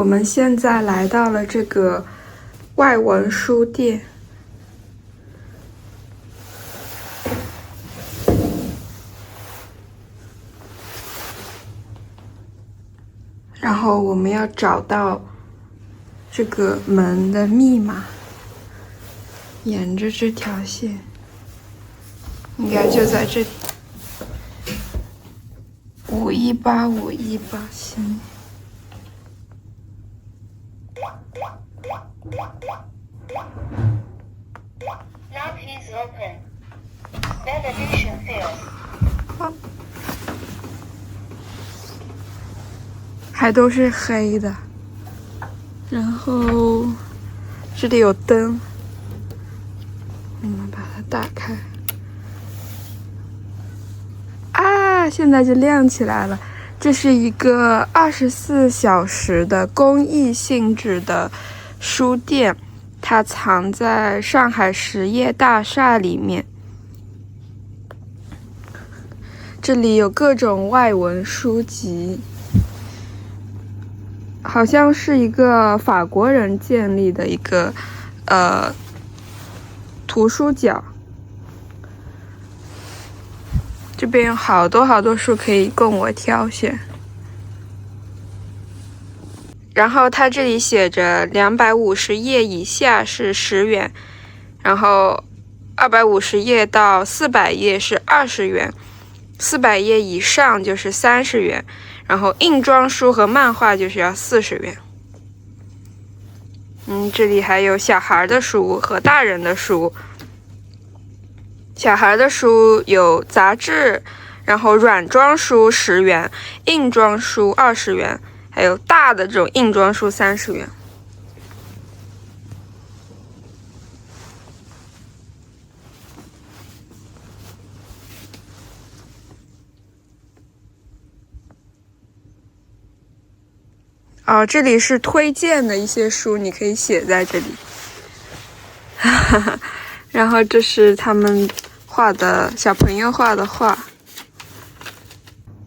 我们现在来到了这个外文书店，然后我们要找到这个门的密码，沿着这条线，应该就在这里，518518行。Lock is open. Validation fails. 还都是黑的，然后这里有灯，我们把它打开。啊，现在就亮起来了。这是一个24小时的公益性质的书店，它藏在上海实业大厦里面。这里有各种外文书籍，好像是一个法国人建立的一个图书角。这边有好多书可以供我挑选，然后它这里写着250页以下是10元，然后250页到400页是20元，400页以上就是30元，然后硬装书和漫画就是要40元。这里还有小孩的书和大人的书。小孩的书有杂志，然后软装书10元，硬装书20元，还有大的这种硬装书30元。这里是推荐的一些书，你可以写在这里。然后这是他们画的小朋友画的画。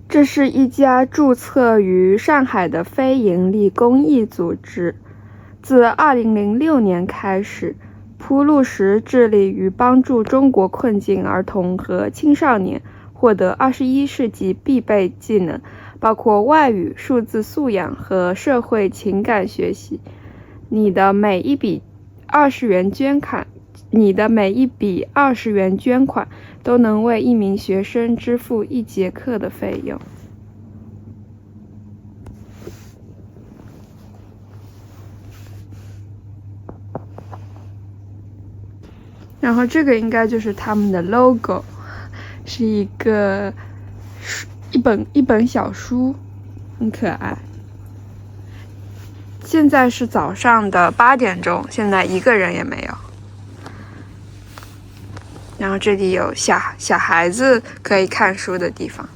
这是一家注册于上海的非营利公益组织，自2006年开始，铺路石致力于帮助中国困境儿童和青少年获得21世纪必备技能，包括外语、数字素养和社会情感学习。你的每一笔20元捐款都能为一名学生支付1节课的费用。然后这个应该就是他们的 logo， 是一本小书，很可爱。现在是早上的8点钟，现在一个人也没有。然后这里有小孩子可以看书的地方。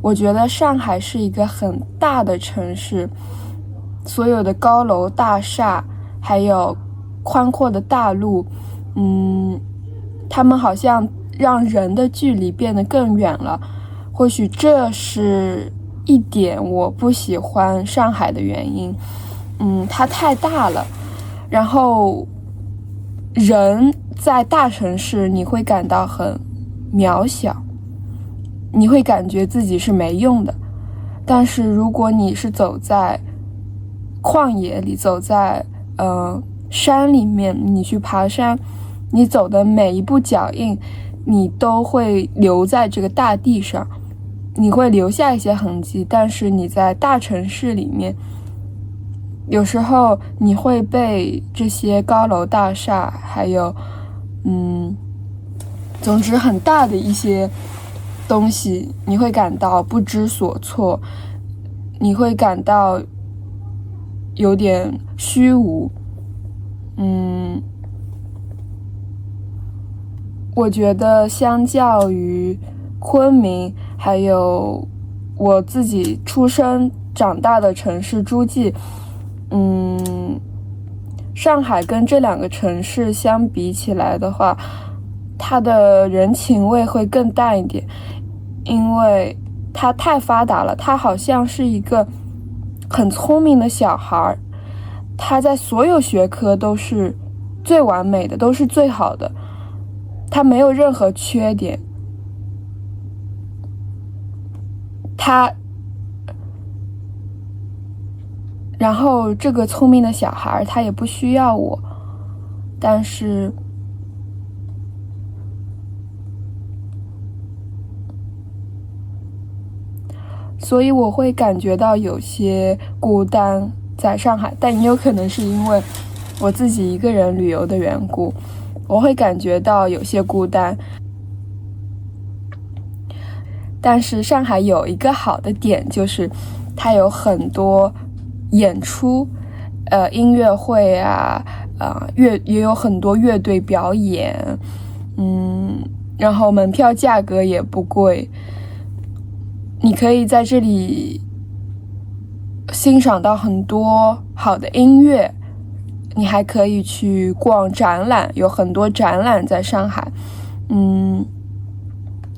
我觉得上海是一个很大的城市，所有的高楼大厦，还有宽阔的大路，他们好像让人的距离变得更远了。或许这是一点我不喜欢上海的原因。它太大了，然后人在大城市你会感到很渺小，你会感觉自己是没用的。但是如果你是走在旷野里，走在山里面，你去爬山，你走的每一步脚印你都会留在这个大地上，你会留下一些痕迹。但是你在大城市里面，有时候你会被这些高楼大厦还有总之很大的一些东西，你会感到不知所措，你会感到有点虚无。我觉得相较于昆明还有我自己出生长大的城市诸暨，上海跟这两个城市相比起来的话，它的人情味会更淡一点，因为它太发达了，它好像是一个很聪明的小孩，他在所有学科都是最完美的，都是最好的，他没有任何缺点。然后这个聪明的小孩他也不需要我，但是所以我会感觉到有些孤单在上海，但也有可能是因为我自己一个人旅游的缘故，我会感觉到有些孤单。但是上海有一个好的点，就是它有很多演出，音乐会啊，也有很多乐队表演，然后门票价格也不贵，你可以在这里欣赏到很多好的音乐，你还可以去逛展览，有很多展览在上海，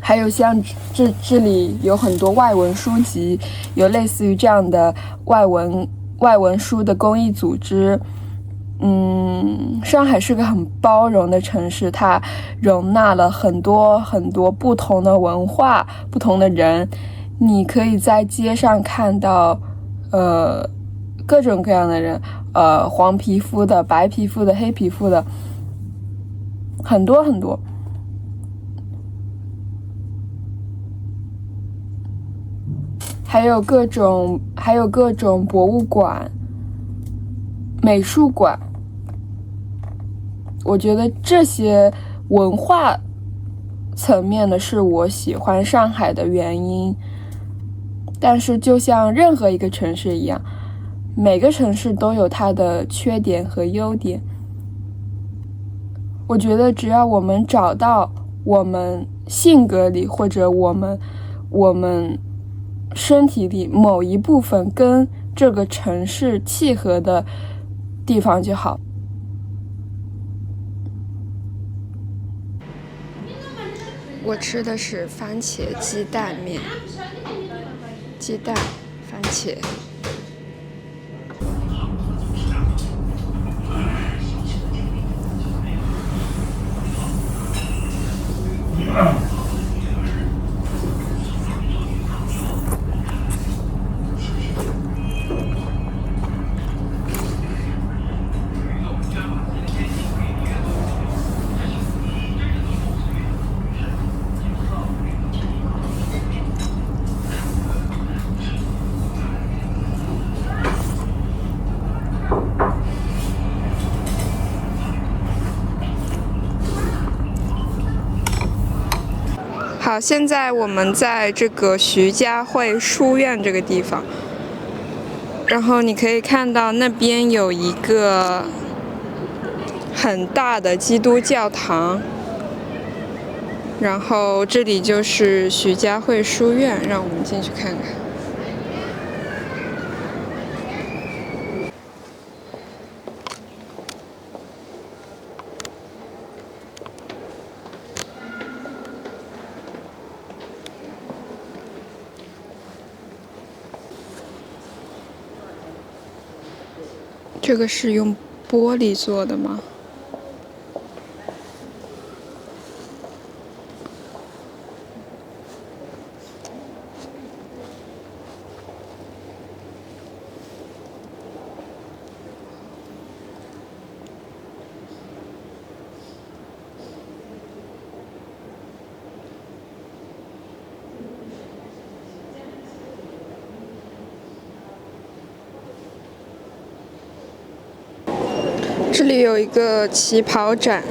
还有像这里有很多外文书籍，有类似于这样的外文书的公益组织。上海是个很包容的城市，它容纳了很多很多不同的文化、不同的人。你可以在街上看到，各种各样的人，黄皮肤的、白皮肤的、黑皮肤的，很多很多。还有各种博物馆、美术馆，我觉得这些文化层面的是我喜欢上海的原因。但是就像任何一个城市一样，每个城市都有它的缺点和优点。我觉得只要我们找到我们性格里或者我们身体里某一部分跟这个城市契合的地方就好。我吃的是番茄鸡蛋面，鸡蛋、番茄。好，现在我们在这个徐家汇书院这个地方，然后你可以看到那边有一个很大的基督教堂，然后这里就是徐家汇书院，让我们进去看看。这个是用玻璃做的吗？这里有一个旗袍展，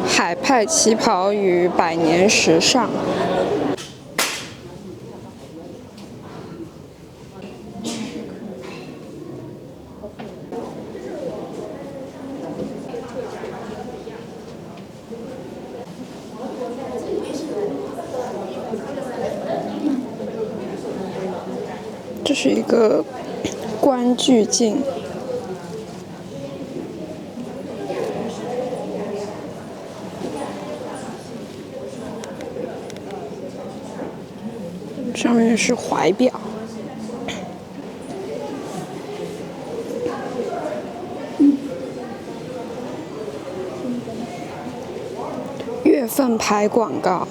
海派旗袍与百年时尚。这是一个观距镜，上面是怀表。月份牌广告。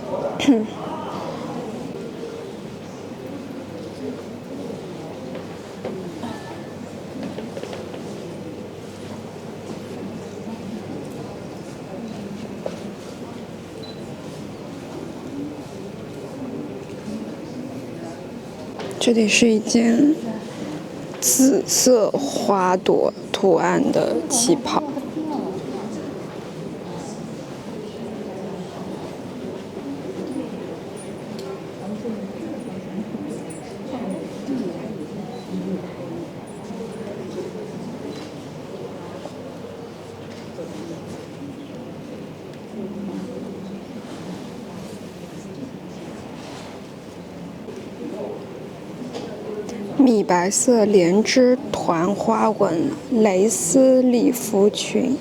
这里是一件紫色花朵图案的旗袍。米白色连枝团花纹蕾丝礼服裙，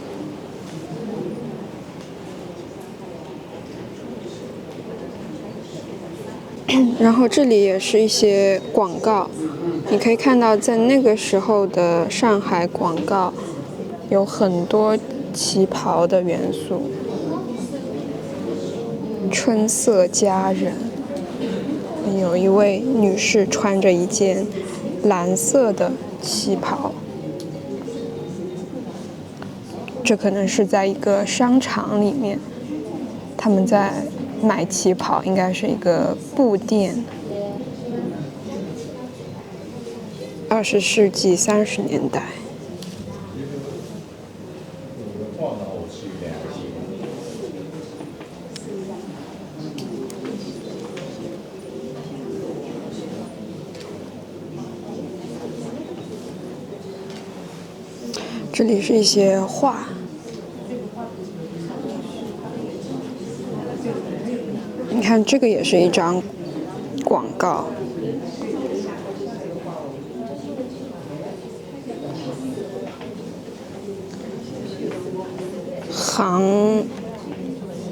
然后这里也是一些广告，你可以看到在那个时候的上海广告有很多旗袍的元素，春色佳人，有一位女士穿着一件蓝色的旗袍，这可能是在一个商场里面，他们在买旗袍，应该是一个布店。20世纪30年代。这里是一些画，你看这个也是一张广告，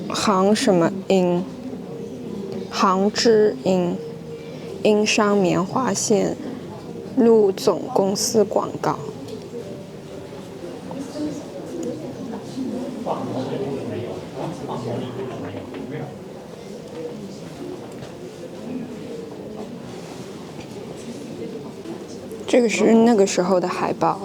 杭什么英，杭之英，英商棉花线陆总公司广告。这个是那个时候的海报。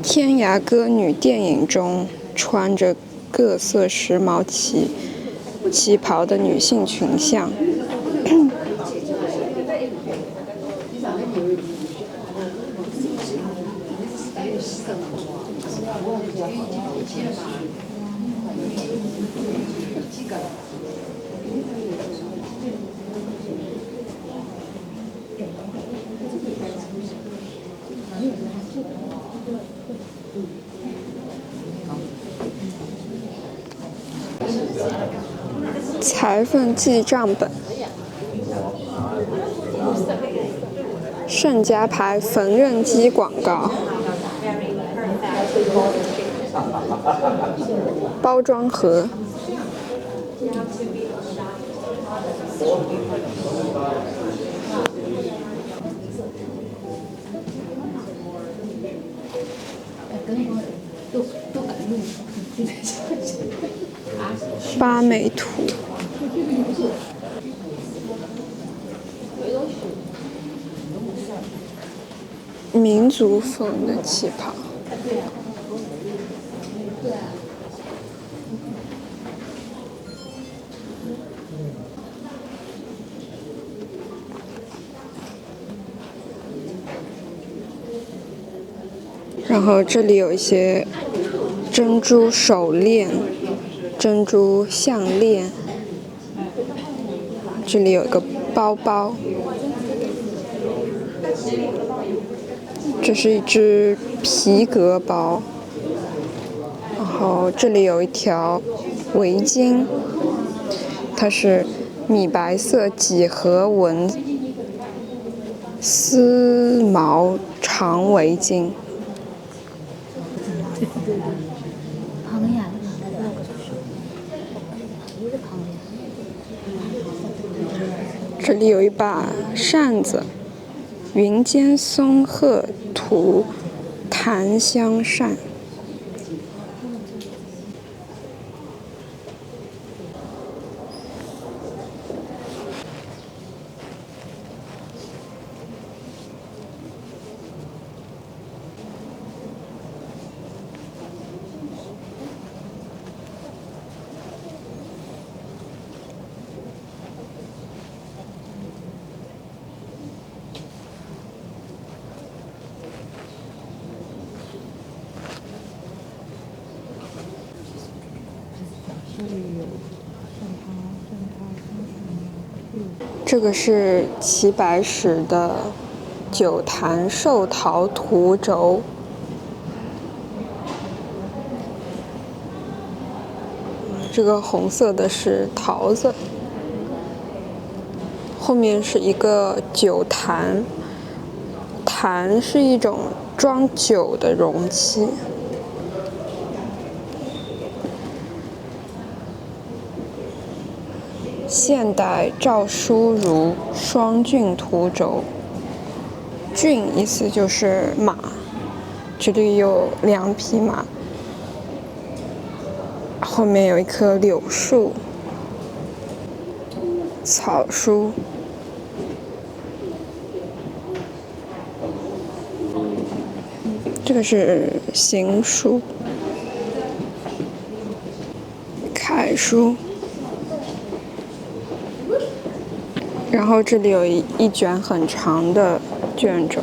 天涯歌女电影中穿着各色时髦旗袍的女性群像。裁缝记账本，盛家牌缝纫机广告，包装盒，八美图，民族风的旗袍。然后这里有一些珍珠手链、珍珠项链，这里有一个包包，这是一只皮革包，然后这里有一条围巾，它是米白色几何纹丝毛长围巾。这里有一把扇子，云间松鹤图檀香扇。这个是齐白石的九坛寿桃图轴，这个红色的是桃子，后面是一个酒坛，坛是一种装酒的容器。现代赵书如双骏图轴，骏意思就是马，这里有2匹马，后面有一棵柳树，草书。这个是行书、楷书。然后这里有一卷很长的卷轴，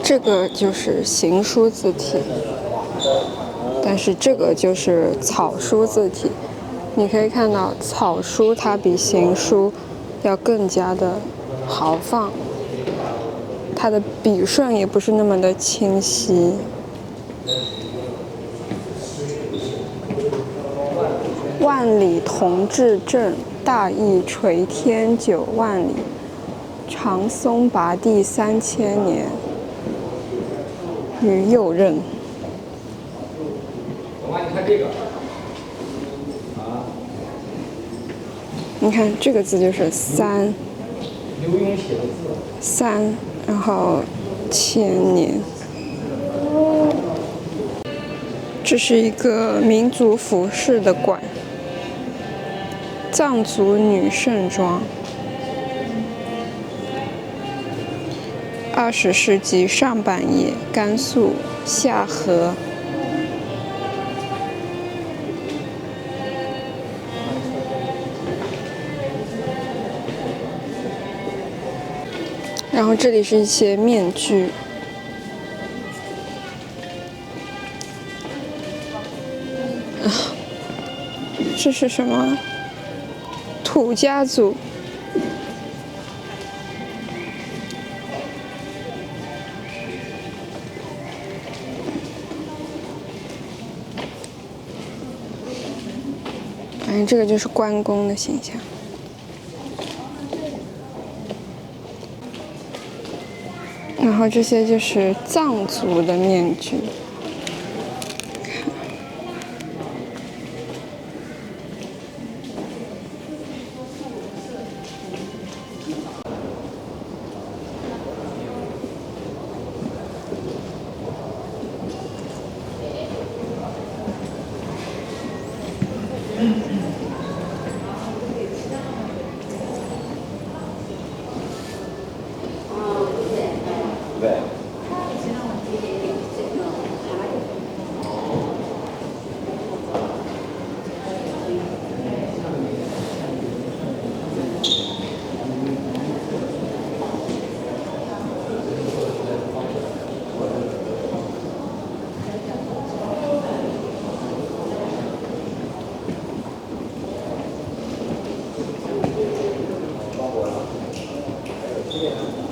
这个就是行书字体，但是这个就是草书字体。你可以看到草书它比行书要更加的豪放，它的笔顺也不是那么的清晰。万里同志正，大义垂天9万里，长松拔地3000年，于右任。你看这个。你看这个字就是3，然后千年。这是一个民族服饰的馆，藏族女盛装。20世纪上半叶，甘肃夏河。然后这里是一些面具，这是什么？土家族。反正这个就是关公的形象。然后这些就是藏族的面具。Yeah.